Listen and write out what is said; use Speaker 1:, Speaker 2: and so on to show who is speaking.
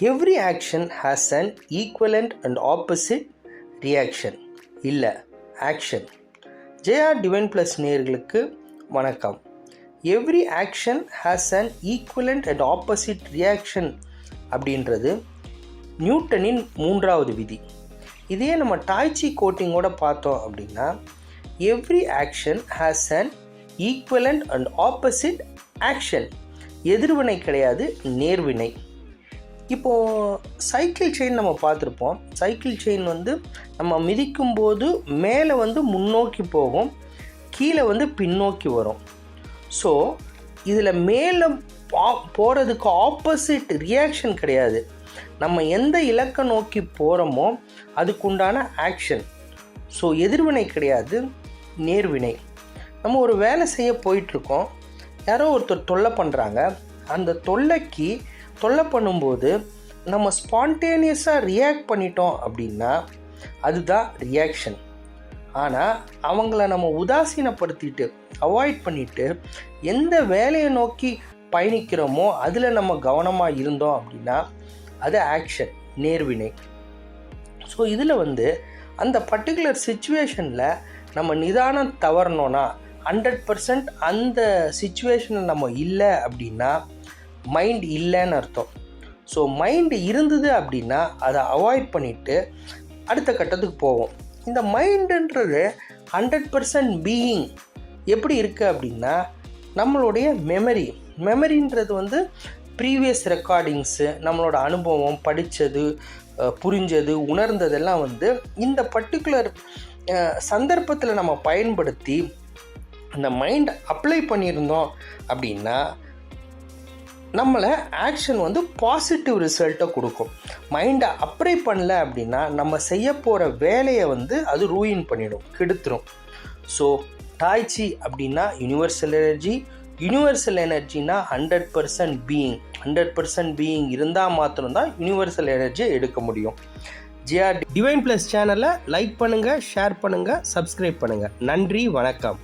Speaker 1: Every action has an equivalent and opposite reaction. இல்லை, action. JR divine plus நேயர்களுக்கு வணக்கம். Every action has an equivalent and opposite reaction அப்படின்றது நியூட்டனின் 3வது விதி. இதே நம்ம டாய்ச்சி கோட்டிங்கோட பார்த்தோம் அப்படின்னா, every action has an equivalent and opposite action. எதிர்வினை கிடையாது, நேர்வினை. இப்போது சைக்கிள் செயின் நம்ம பார்த்துருப்போம். சைக்கிள் செயின் நம்ம மிதிக்கும் போது மேலே முன்னோக்கி போகும், கீழே பின்னோக்கி வரும். ஸோ இதில் மேலே போகிறதுக்கு ஆப்போசிட் ரியாக்ஷன் கிடையாது. நம்ம எந்த இலக்கை நோக்கி போகிறோமோ அதுக்குண்டான ஆக்ஷன். ஸோ எதிர்வினை கிடையாது, நேர்வினை. நம்ம ஒரு வேலை செய்ய போயிட்டுருக்கோம், யாரோ ஒருத்தர் தொல்லை பண்ணுறாங்க. அந்த தொல்லை பண்ணும்போது நம்ம ஸ்பான்டேனியஸாக ரியாக்ட் பண்ணிட்டோம் அப்படின்னா அதுதான் ரியாக்ஷன். ஆனால் அவங்கள நம்ம உதாசீனப்படுத்திட்டு அவாய்ட் பண்ணிவிட்டு எந்த வேலையை நோக்கி பயணிக்கிறோமோ அதில் நம்ம கவனமாக இருந்தோம் அப்படின்னா அது ஆக்ஷன், நேர்வினை. ஸோ இதில் அந்த பர்டிகுலர் சுச்சுவேஷனில் நம்ம நிதானம் தவறணும்னா 100% அந்த சிச்சுவேஷனில் நம்ம இல்லை அப்படின்னா மைண்ட் இல்லைன்னு அர்த்தம். ஸோ மைண்டு இருந்தது அப்படின்னா அதை அவாய்ட் பண்ணிவிட்டு அடுத்த கட்டத்துக்கு போவோம். இந்த மைண்டுன்றது 100% பீயிங் எப்படி இருக்குது அப்படின்னா, நம்மளுடைய மெமரின்றது ப்ரீவியஸ் ரெக்கார்டிங்ஸு, நம்மளோட அனுபவம், படித்தது, புரிஞ்சது, உணர்ந்ததெல்லாம் இந்த பர்டிகுலர் சந்தர்ப்பத்தில் நம்ம பயன்படுத்தி அந்த மைண்டை அப்ளை பண்ணியிருந்தோம் அப்படின்னா நம்மளை ஆக்ஷன் பாசிட்டிவ் ரிசல்ட்டை கொடுக்கும். மைண்டை அப்ளை பண்ணல அப்படின்னா நம்ம செய்ய போகிற வேலையை அது ரூயின் பண்ணிடும், கெடுத்துரும். ஸோ டாய்ச்சி அப்படின்னா யூனிவர்சல் எனர்ஜி. யூனிவர்சல் எனர்ஜினா 100% பீயிங். 100% பீயிங் இருந்தால் மாத்திரம்தான் யூனிவர்சல் எனர்ஜியை எடுக்க முடியும். ஜேஆர் டிவைன் ப்ளஸ் சேனலை லைக் பண்ணுங்கள், ஷேர் பண்ணுங்கள், சப்ஸ்கிரைப் பண்ணுங்கள். நன்றி, வணக்கம்.